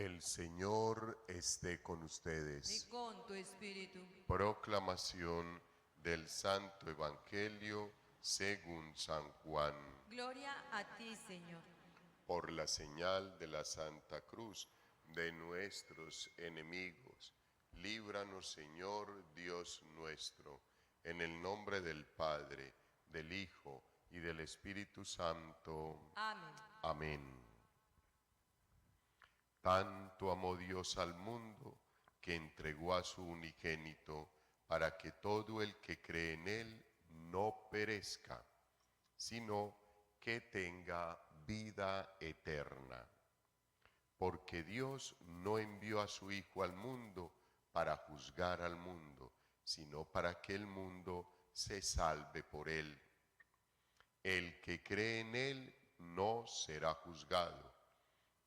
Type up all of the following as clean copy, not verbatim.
El Señor esté con y ustedes. con tu espíritu. Proclamación del Santo Evangelio según San Juan. Gloria a ti, Señor. Por la señal de la Santa Cruz de nuestros enemigos, líbranos, Señor Dios nuestro, en el nombre del Padre, del Hijo y del Espíritu Santo. Amén. Amén. Tanto amó Dios al mundo que entregó a su unigénito para que todo el que cree en él no perezca, sino que tenga vida eterna. Porque Dios no envió a su Hijo al mundo para juzgar al mundo, sino para que el mundo se salve por él. El que cree en él no será juzgado.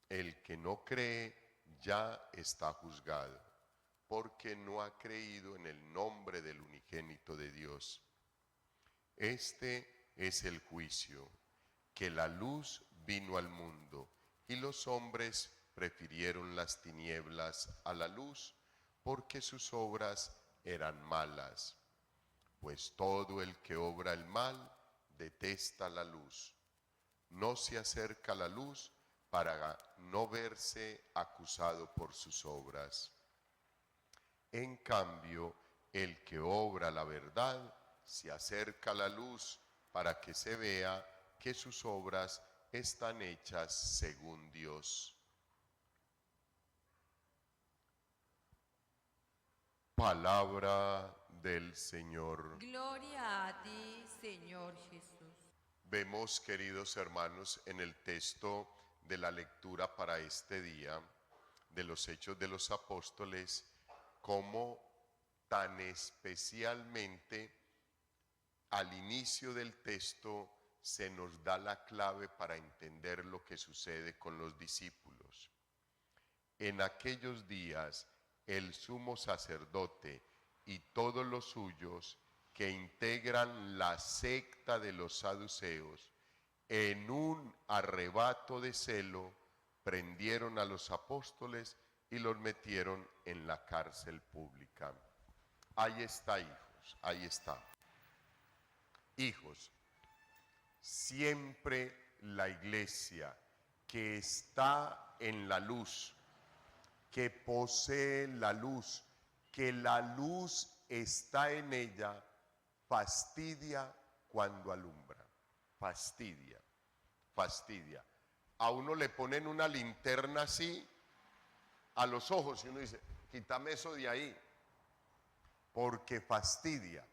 El que no cree ya está juzgado, porque no ha creído en el nombre del unigénito de Dios. Este es el juicio, que la luz vino al mundo, y los hombres prefirieron las tinieblas a la luz, porque sus obras eran malas. Pues todo el que obra el mal detesta la luz. No se acerca a la luz para no verse acusado por sus obras. En cambio, el que obra la verdad se acerca a la luz para que se vea que sus obras están hechas según Dios. Palabra del Señor. Gloria a ti, Señor Jesús. Vemos, queridos hermanos, en el texto de la lectura para este día de los Hechos de los Apóstoles, cómo tan especialmente al inicio del texto se nos da la clave para entender lo que sucede con los discípulos. En aquellos días, el sumo sacerdote y todos los suyos que integran la secta de los saduceos, en un arrebato de celo, prendieron a los apóstoles y los metieron en la cárcel pública. Ahí está, hijos, ahí está. Hijos, siempre la iglesia que está en la luz, que posee la luz, que la luz está en ella, fastidia cuando alumbra. Fastidia, fastidia. A uno le ponen una linterna así a los ojos y uno dice, quítame eso de ahí, porque fastidia.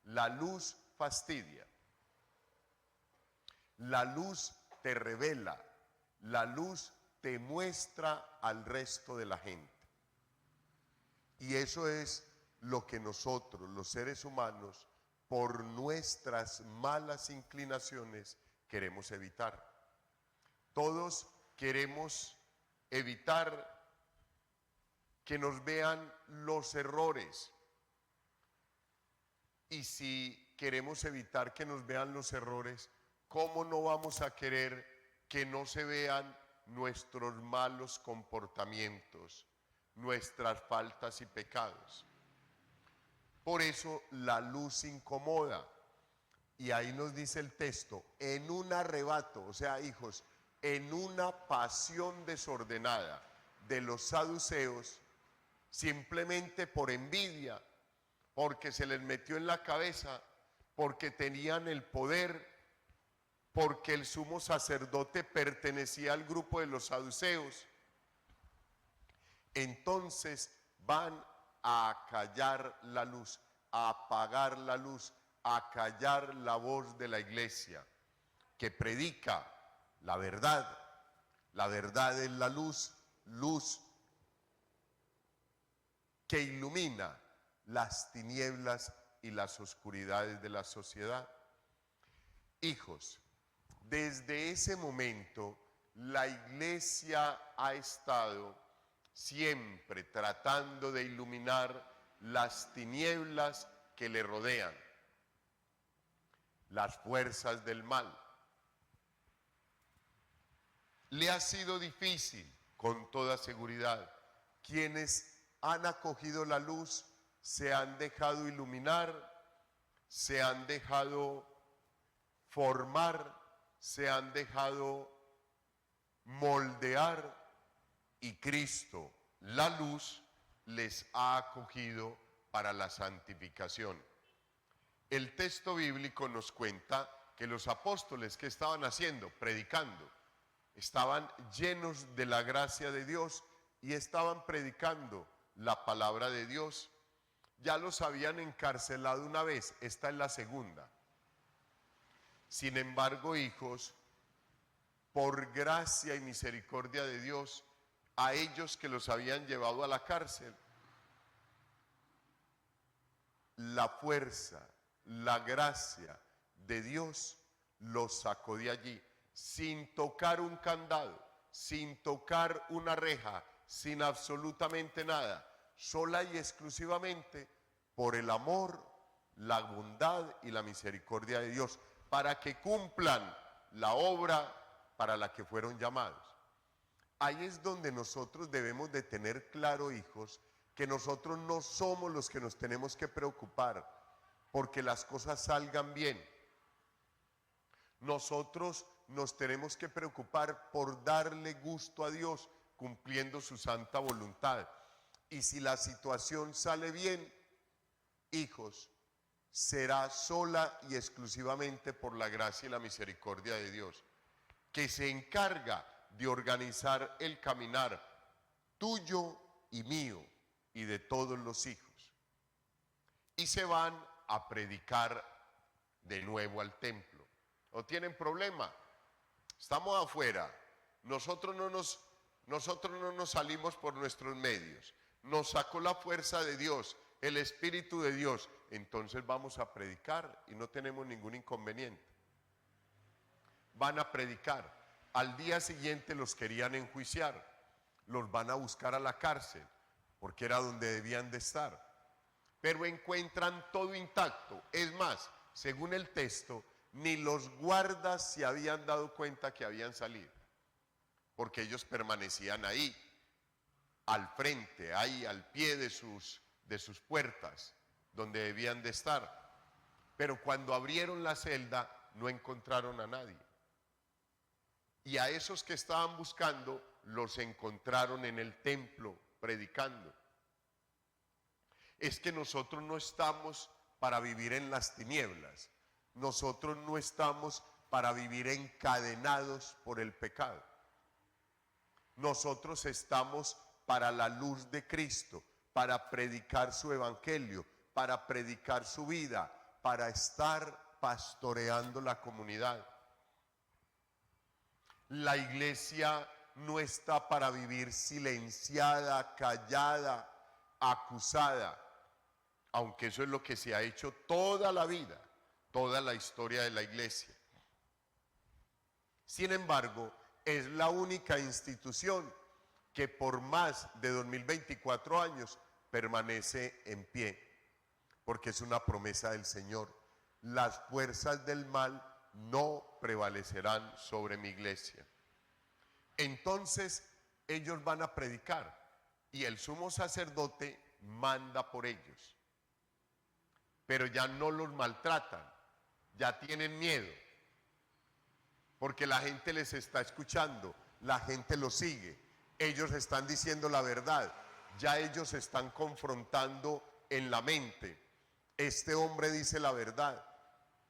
La luz fastidia. La luz te revela, la luz te muestra al resto de la gente. Y eso es lo que nosotros, los seres humanos, por nuestras malas inclinaciones, queremos evitar. Todos queremos evitar que nos vean los errores. Y si queremos evitar que nos vean los errores, ¿cómo no vamos a querer que no se vean nuestros malos comportamientos, nuestras faltas y pecados? Por eso la luz incomoda. Y ahí nos dice el texto, en un arrebato, o sea, hijos, en una pasión desordenada de los saduceos, simplemente por envidia, porque se les metió en la cabeza, porque tenían el poder, porque el sumo sacerdote pertenecía al grupo de los saduceos. Entonces van a acallar la luz, a apagar la luz, a acallar la voz de la iglesia que predica la verdad. La verdad es la luz, luz que ilumina las tinieblas y las oscuridades de la sociedad. Hijos, desde ese momento la iglesia ha estado siempre tratando de iluminar las tinieblas que le rodean, las fuerzas del mal. Le ha sido difícil, con toda seguridad. Quienes han acogido la luz se han dejado iluminar, se han dejado formar, se han dejado moldear, y Cristo, la luz, les ha acogido para la santificación. El texto bíblico nos cuenta que los apóstoles, ¿qué estaban haciendo? Predicando. Estaban llenos de la gracia de Dios y estaban predicando la palabra de Dios. Ya los habían encarcelado una vez, esta es la segunda. Sin embargo, hijos, por gracia y misericordia de Dios, a ellos que los habían llevado a la cárcel, la fuerza, la gracia de Dios los sacó de allí, sin tocar un candado, sin tocar una reja, sin absolutamente nada, sola y exclusivamente por el amor, la bondad y la misericordia de Dios, para que cumplan la obra para la que fueron llamados. Ahí es donde nosotros debemos de tener claro, hijos, que nosotros no somos los que nos tenemos que preocupar porque las cosas salgan bien. Nosotros nos tenemos que preocupar por darle gusto a Dios cumpliendo su santa voluntad. Y si la situación sale bien, hijos, será sola y exclusivamente por la gracia y la misericordia de Dios, que se encarga de organizar el caminar tuyo y mío y de todos los hijos. Y se van a predicar de nuevo al templo. ¿No tienen problema? Estamos afuera. Nosotros no nos salimos por nuestros medios. Nos sacó la fuerza de Dios, el Espíritu de Dios. Entonces vamos a predicar y no tenemos ningún inconveniente. Van a predicar. Al día siguiente los querían enjuiciar. Los van a buscar a la cárcel, porque era donde debían de estar. Pero encuentran todo intacto. Es más, según el texto, ni los guardas se habían dado cuenta que habían salido, porque ellos permanecían ahí, al frente, ahí al pie de sus puertas, donde debían de estar. Pero cuando abrieron la celda, no encontraron a nadie. Y a esos que estaban buscando, los encontraron en el templo, predicando. Es que nosotros no estamos para vivir en las tinieblas. Nosotros no estamos para vivir encadenados por el pecado. Nosotros estamos para la luz de Cristo, para predicar su evangelio, para predicar su vida, para estar pastoreando la comunidad. La iglesia no está para vivir silenciada, callada, acusada, aunque eso es lo que se ha hecho toda la vida, toda la historia de la iglesia. Sin embargo, es la única institución que por más de 2024 años permanece en pie, porque es una promesa del Señor. Las fuerzas del mal no prevalecerán sobre mi iglesia. Entonces ellos van a predicar y el sumo sacerdote manda por ellos, pero ya no los maltratan, ya tienen miedo, porque la gente les está escuchando, la gente los sigue, ellos están diciendo la verdad, ya ellos están confrontando en la mente. Este hombre dice la verdad,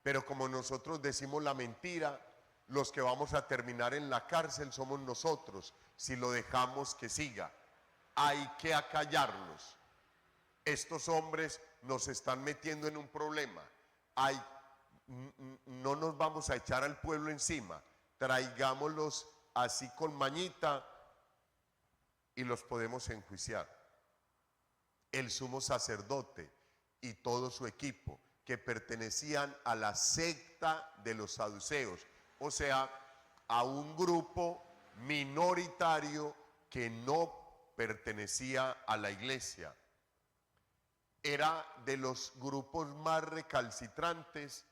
pero como nosotros decimos la mentira, los que vamos a terminar en la cárcel somos nosotros, si lo dejamos que siga. Hay que acallarlos. Estos hombres nos están metiendo en un problema. No nos vamos a echar al pueblo encima, traigámoslos así con mañita y los podemos enjuiciar. El sumo sacerdote y todo su equipo, que pertenecían a la secta de los saduceos, o sea, a un grupo minoritario que no pertenecía a la iglesia. Era de los grupos más recalcitrantes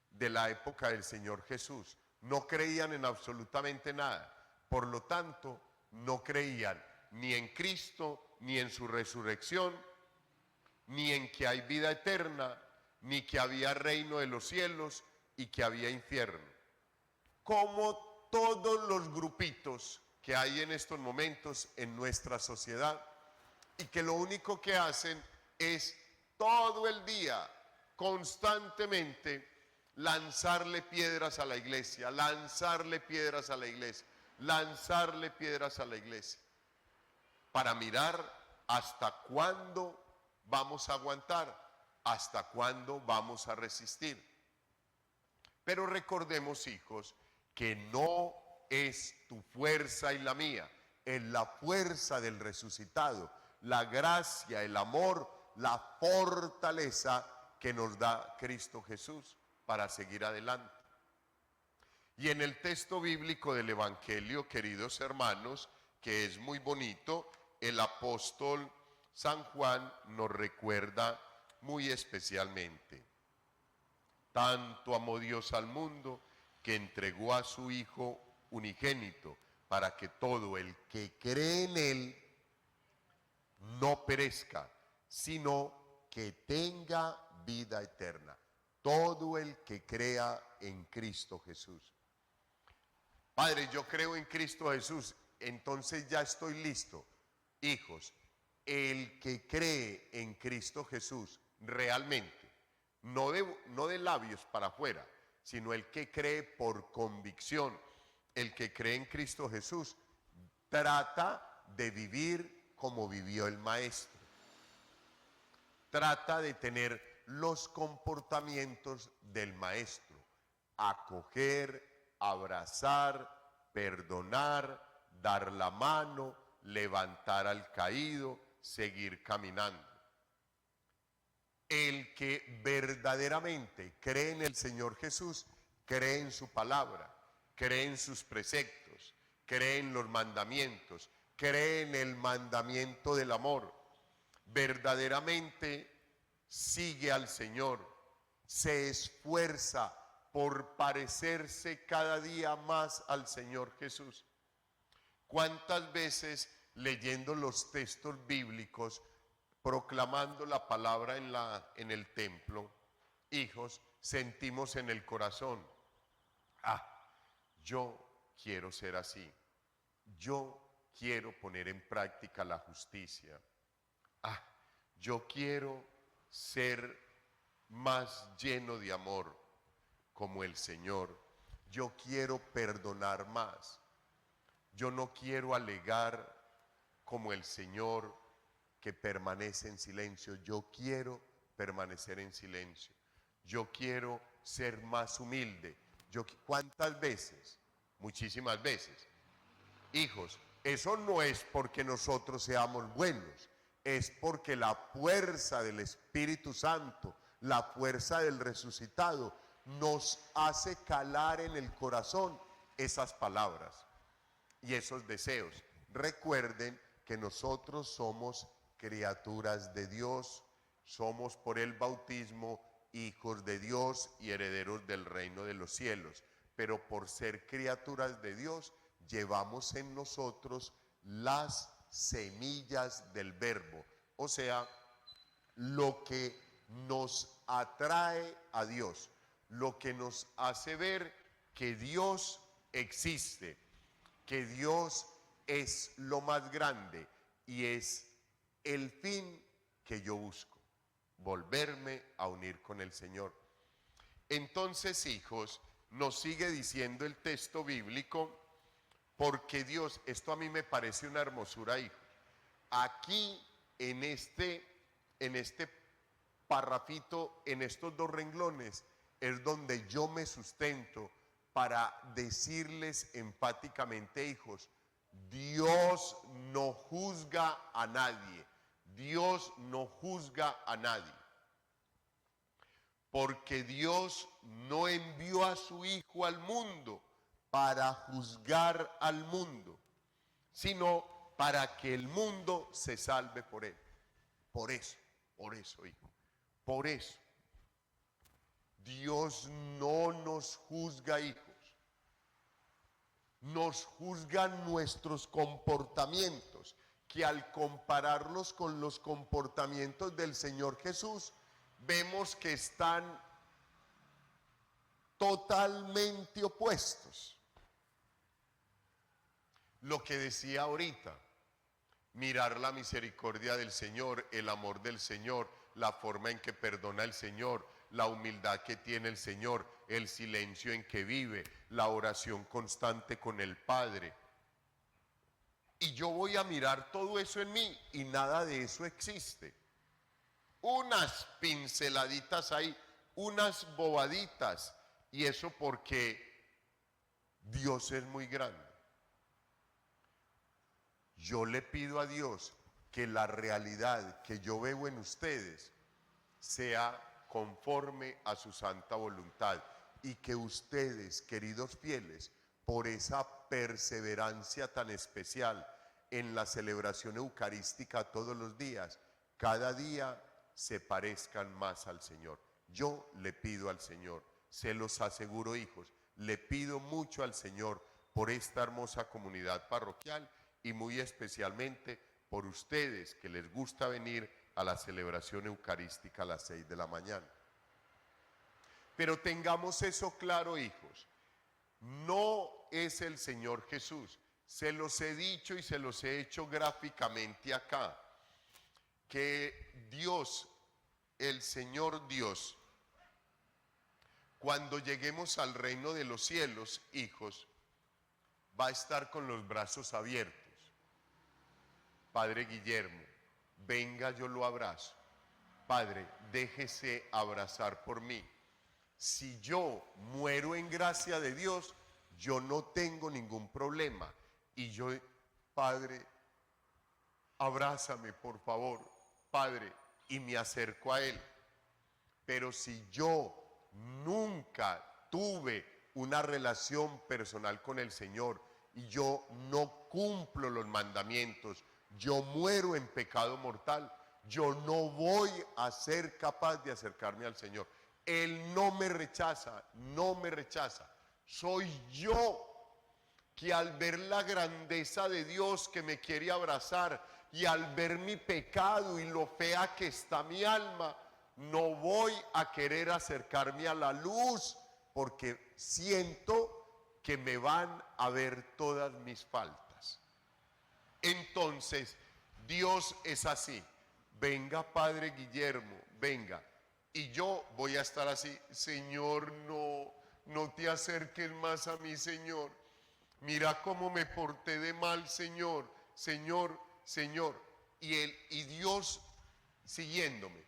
de la época del Señor Jesús. No creían en absolutamente nada. Por lo tanto, no creían ni en Cristo, ni en su resurrección, ni en que hay vida eterna, ni que había reino de los cielos y que había infierno. Como todos los grupitos que hay en estos momentos en nuestra sociedad, y que lo único que hacen es todo el día, constantemente, lanzarle piedras a la iglesia, lanzarle piedras a la iglesia, lanzarle piedras a la iglesia, para mirar hasta cuándo vamos a aguantar, hasta cuándo vamos a resistir. Pero recordemos, hijos, que no es tu fuerza y la mía, es la fuerza del resucitado, la gracia, el amor, la fortaleza que nos da Cristo Jesús para seguir adelante. Y en el texto bíblico del Evangelio, queridos hermanos, que es muy bonito, el apóstol San Juan nos recuerda muy especialmente: tanto amó Dios al mundo que entregó a su Hijo unigénito, para que todo el que cree en Él no perezca, sino que tenga vida eterna. Todo el que crea en Cristo Jesús. Padre, yo creo en Cristo Jesús, entonces ya estoy listo. Hijos, el que cree en Cristo Jesús realmente, no de labios para afuera, sino el que cree por convicción, el que cree en Cristo Jesús, trata de vivir como vivió el Maestro. Trata de tener los comportamientos del Maestro: acoger, abrazar, perdonar, dar la mano, levantar al caído, seguir caminando. El que verdaderamente cree en el Señor Jesús, cree en su palabra, cree en sus preceptos, cree en los mandamientos, cree en el mandamiento del amor. Verdaderamente sigue al Señor, se esfuerza por parecerse cada día más al Señor Jesús. ¿Cuántas veces leyendo los textos bíblicos, proclamando la palabra en el templo, hijos, sentimos en el corazón: yo quiero ser así, yo quiero poner en práctica la justicia, yo quiero ser más lleno de amor como el Señor, yo quiero perdonar más, yo no quiero alegar como el Señor, que permanece en silencio. Yo quiero permanecer en silencio, yo quiero ser más humilde. ¿Cuántas veces? Muchísimas veces. Hijos, eso no es porque nosotros seamos buenos, es porque la fuerza del Espíritu Santo, la fuerza del resucitado, nos hace calar en el corazón esas palabras y esos deseos. Recuerden que nosotros somos criaturas de Dios, somos por el bautismo hijos de Dios y herederos del reino de los cielos, pero por ser criaturas de Dios llevamos en nosotros las semillas del verbo, o sea, lo que nos atrae a Dios, lo que nos hace ver que Dios existe, que Dios es lo más grande y es el fin que yo busco, volverme a unir con el Señor. Entonces, hijos, nos sigue diciendo el texto bíblico: porque Dios, esto a mí me parece una hermosura, hijos. Aquí en este parrafito, en estos dos renglones, es donde yo me sustento para decirles enfáticamente, hijos, Dios no juzga a nadie. Dios no juzga a nadie. Porque Dios no envió a su Hijo al mundo para juzgar al mundo, sino para que el mundo se salve por él. Por eso, hijo, por eso. Dios no nos juzga, hijos. nos juzgan nuestros comportamientos, que al compararlos con los comportamientos del Señor Jesús, vemos que están totalmente opuestos. Lo que decía ahorita, mirar la misericordia del Señor, el amor del Señor, la forma en que perdona el Señor, la humildad que tiene el Señor, el silencio en que vive, la oración constante con el Padre. Y yo voy a mirar todo eso en mí y nada de eso existe. Unas pinceladitas ahí, unas bobaditas, y eso porque Dios es muy grande. Yo le pido a Dios que la realidad que yo veo en ustedes sea conforme a su santa voluntad y que ustedes, queridos fieles, por esa perseverancia tan especial en la celebración eucarística todos los días, cada día se parezcan más al Señor. Yo le pido al Señor, se los aseguro, hijos, le pido mucho al Señor por esta hermosa comunidad parroquial y muy especialmente por ustedes que les gusta venir a la celebración eucarística a las 6 de la mañana. Pero tengamos eso claro, hijos, no es el Señor Jesús. Se los he dicho y se los he hecho gráficamente acá, que Dios, el Señor Dios, cuando lleguemos al reino de los cielos, hijos, va a estar con los brazos abiertos. Padre Guillermo, venga, yo lo abrazo. Padre, déjese abrazar por mí. Si yo muero en gracia de Dios, yo no tengo ningún problema. Y yo, Padre, abrázame por favor, Padre, y me acerco a Él. Pero si yo nunca tuve una relación personal con el Señor y yo no cumplo los mandamientos, yo muero en pecado mortal, yo no voy a ser capaz de acercarme al Señor. Él no me rechaza, no me rechaza. Soy yo que al ver la grandeza de Dios que me quiere abrazar y al ver mi pecado y lo fea que está mi alma, no voy a querer acercarme a la luz porque siento que me van a ver todas mis faltas. Entonces, Dios es así. Venga, Padre Guillermo, venga. Y yo voy a estar así, Señor, no te acerques más a mí, Señor. Mira cómo me porté de mal, Señor, Señor, Señor. Y Dios siguiéndome.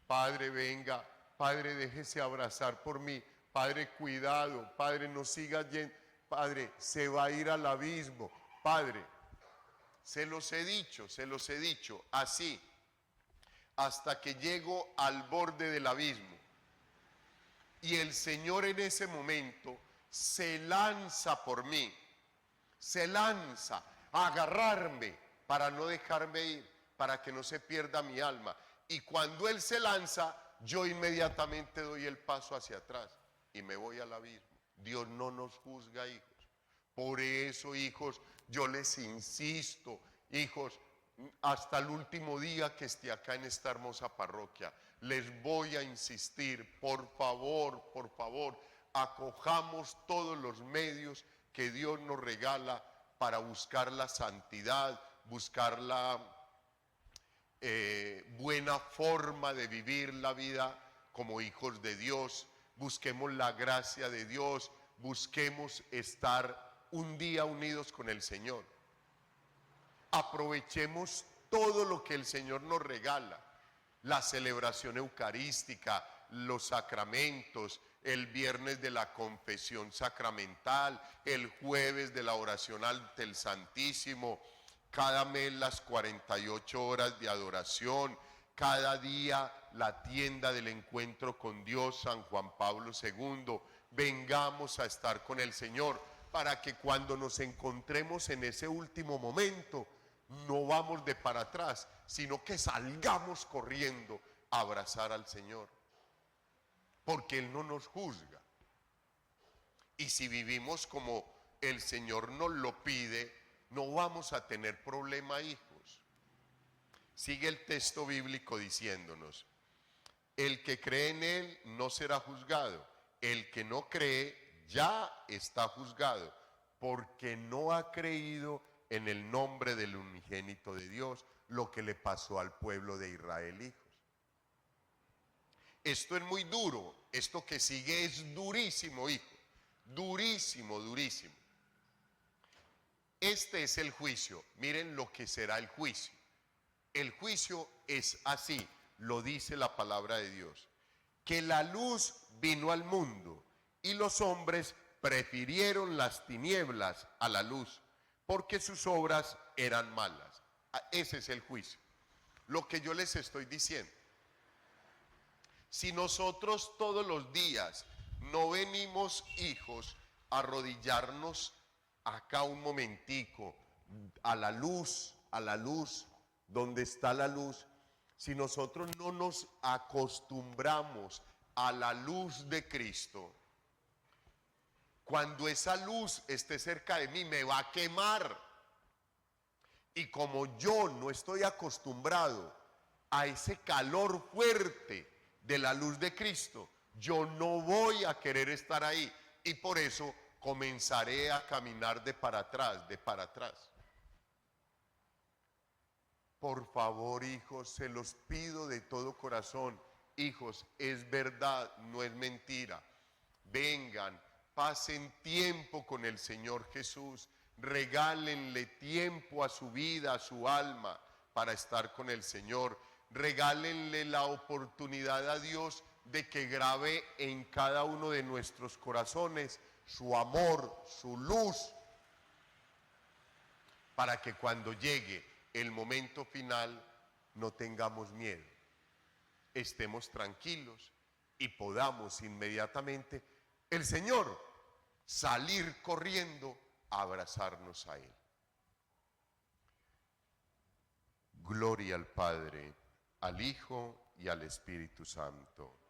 Padre, venga, Padre, déjese abrazar por mí. Padre, cuidado, Padre, no siga yendo. Padre, se va a ir al abismo. Padre, se los he dicho, así, hasta que llego al borde del abismo. Y el Señor en ese momento se lanza por mí, se lanza a agarrarme para no dejarme ir, para que no se pierda mi alma. Y cuando Él se lanza, yo inmediatamente doy el paso hacia atrás y me voy al abismo. Dios no nos juzga, hijos. Por eso, hijos, yo les insisto, hijos, hasta el último día que esté acá en esta hermosa parroquia, les voy a insistir, por favor, acojamos todos los medios que Dios nos regala para buscar la santidad, buscar la buena forma de vivir la vida como hijos de Dios. Busquemos la gracia de Dios, busquemos estar un día unidos con el Señor. Aprovechemos todo lo que el Señor nos regala, la celebración eucarística, los sacramentos, el viernes de la confesión sacramental, el jueves de la oración ante el Santísimo, cada mes las 48 horas de adoración, cada día la tienda del encuentro con Dios, San Juan Pablo II. Vengamos a estar con el Señor para que cuando nos encontremos en ese último momento no vamos de para atrás, sino que salgamos corriendo a abrazar al Señor, porque Él no nos juzga. Y si vivimos como el Señor nos lo pide, no vamos a tener problema, hijos. Sigue el texto bíblico diciéndonos: el que cree en Él no será juzgado, el que no cree ya está juzgado, porque no ha creído en el nombre del unigénito de Dios, lo que le pasó al pueblo de Israel, hijos. Esto es muy duro, esto que sigue es durísimo, hijo, durísimo, durísimo. Este es el juicio, miren lo que será el juicio. El juicio es así, lo dice la palabra de Dios, que la luz vino al mundo y los hombres prefirieron las tinieblas a la luz, porque sus obras eran malas. Ese es el juicio. Lo que yo les estoy diciendo. Si nosotros todos los días no venimos, hijos, a arrodillarnos acá un momentico, a la luz, donde está la luz, si nosotros no nos acostumbramos a la luz de Cristo, cuando esa luz esté cerca de mí me va a quemar. Y como yo no estoy acostumbrado a ese calor fuerte de la luz de Cristo, yo no voy a querer estar ahí. Y por eso comenzaré a caminar de para atrás, de para atrás. Por favor, hijos, se los pido de todo corazón. Hijos, es verdad, no es mentira. Vengan, pasen tiempo con el Señor Jesús. Regálenle tiempo a su vida, a su alma, para estar con el Señor. Regálenle la oportunidad a Dios de que grabe en cada uno de nuestros corazones su amor, su luz, para que cuando llegue el momento final no tengamos miedo, estemos tranquilos y podamos inmediatamente el Señor salir corriendo a abrazarnos a Él. Gloria al Padre, al Hijo y al Espíritu Santo.